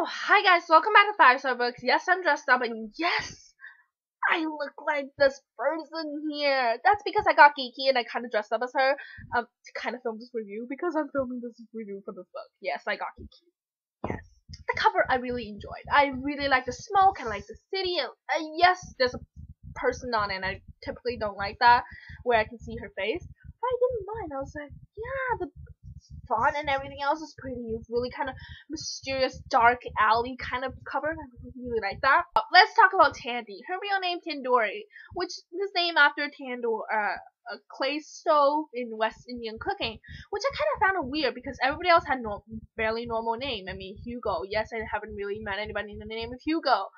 Hi guys, welcome back to 5 Star Books. Yes, I'm dressed up, and yes, I look like this person here. That's because I got geeky and I kind of dressed up as her to kind of film this review because I'm filming this review for this book. Yes, I got geeky. Yes. The cover I really enjoyed. I really like the smoke, I like the city, and yes, there's a person on it, and I typically don't like that, where I can see her face. But I didn't mind. I was like, yeah, the font and everything else is pretty. It's really kind of mysterious, dark alley kind of cover, and I really like that. Let's talk about Tandy. Her real name Tandoori, which is named after tandoor, a clay stove in West Indian cooking, which I kind of found weird because everybody else had fairly normal name. I mean, Hugo. Yes, I haven't really met anybody in the name of Hugo.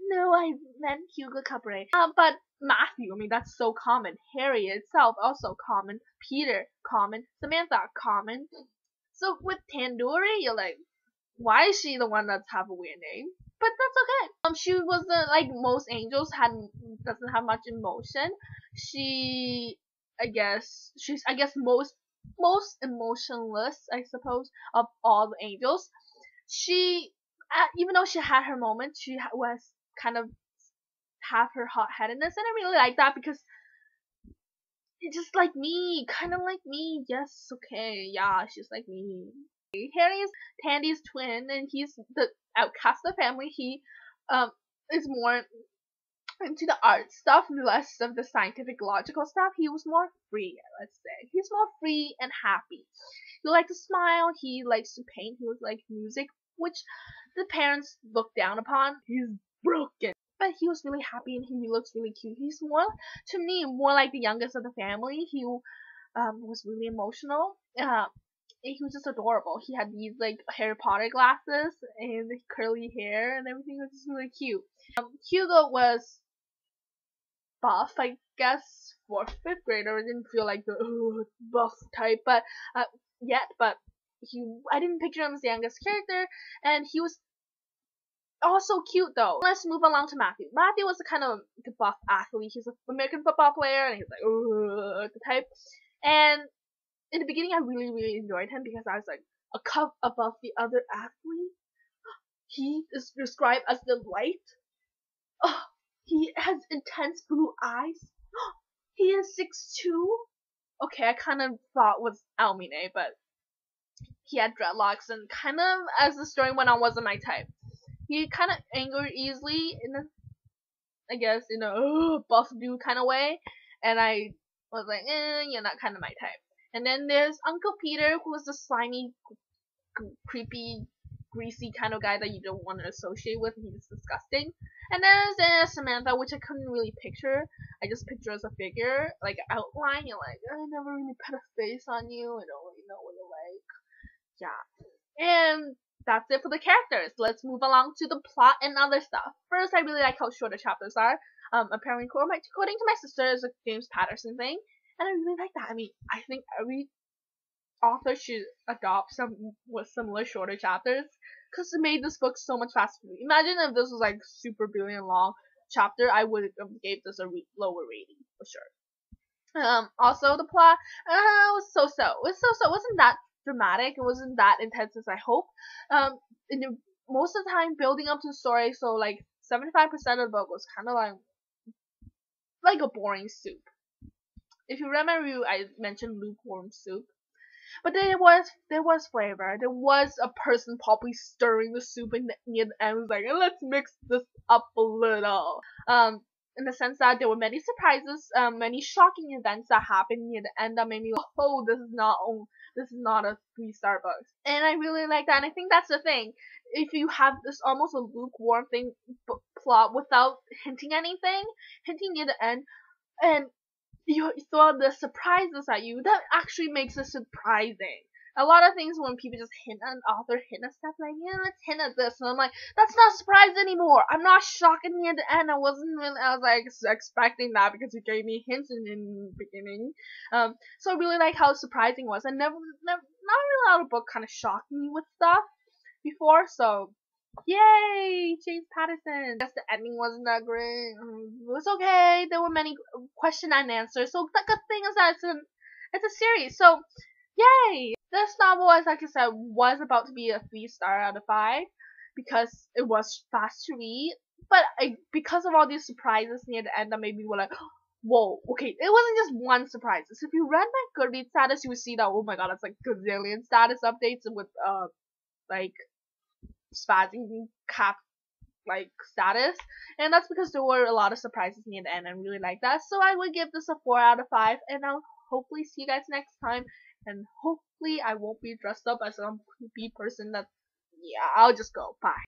No, I meant Hugo Cabaret. But Matthew, I mean, that's so common. Harry itself, also common. Peter, common. Samantha, common. So with Tandoori, you're like, why is she the one that's have a weird name? But that's okay. She wasn't like most angels doesn't have much emotion. She's most emotionless, I suppose, of all the angels. She even though she had her moments, she was kind of have her hot-headedness, and I really like that because it's just like me, kind of like me. Yes, okay, yeah, she's like me. Harry is Tandy's twin, and he's the outcast of the family. He is more into the art stuff, less of the scientific, logical stuff. He was more free, let's say. He's more free and happy. He liked to smile. He likes to paint. He was like music, which the parents look down upon. He's broken, but he was really happy and he looks really cute. He's more, to me, more like the youngest of the family. He was really emotional. He was just adorable. He had these like Harry Potter glasses and curly hair and everything. It was just really cute. Hugo was buff, I guess, for 5th grader. I didn't feel like the buff type, but I didn't picture him as the youngest character, and he was also cute though. Let's move along to Matthew. Matthew was the kind of the buff athlete. He's an American football player, and he's like the type. And in the beginning, I really enjoyed him because I was like a cup above the other athlete. He is described as the light. Oh, he has intense blue eyes. He is 6'2". Okay, I kind of thought was Almine, but he had dreadlocks, and kind of, as the story went on, wasn't my type. He kind of angered easily in a buff dude kind of way, and I was like, you're not kind of my type. And then there's Uncle Peter, who was the slimy, creepy, greasy kind of guy that you don't want to associate with. He's disgusting. And then there's Samantha, which I couldn't really picture. I just picture as a figure, like outline. You're like, I never really put a face on you. I don't really know what you're like. Yeah. And that's it for the characters. Let's move along to the plot and other stuff. First, I really like how short the chapters are. Apparently, according to my sister, it's a James Patterson thing, and I really like that. I mean, I think every author should adopt some with similar shorter chapters, because it made this book so much faster. Imagine if this was like super billion long chapter, I would have gave this a lower rating for sure. Also the plot was so-so. It wasn't that dramatic. It wasn't that intense as I hope. Most of the time building up to the story, so like 75% of the book was kind of like a boring soup. If you remember, I mentioned lukewarm soup. But there was flavor. There was a person probably stirring the soup near the end. Was like, let's mix this up a little. In the sense that there were many surprises, many shocking events that happened near the end that made me go, oh, this is not a 3-star book. And I really like that. And I think that's the thing. If you have this almost a lukewarm plot without hinting near the end, and you throw the surprises at you, that actually makes it surprising. A lot of things when people just hint at stuff like, yeah, let's hint at this, and I'm like, that's not a surprise anymore. I'm not shocked near the end. I was like expecting that because you gave me hints in the beginning. So I really like how surprising it was. And not really a lot of book kind of shocked me with stuff before, so yay, James Patterson. Guess the ending wasn't that great. It was okay. There were many questions and answers. So the good thing is that it's a series. So yay! This novel, as like I said, was about to be a 3-star out of 5. because it was fast to read. But because of all these surprises near the end, that made me were like, whoa, okay, it wasn't just one surprise. So if you read my Goodreads status, you would see that, oh my god, it's like gazillion status updates with like spazzing cap like status, and that's because there were a lot of surprises near the end. I really like that, so I would give this a 4 out of 5, and I'll hopefully see you guys next time, and hopefully I won't be dressed up as some creepy person that, yeah, I'll just go, bye.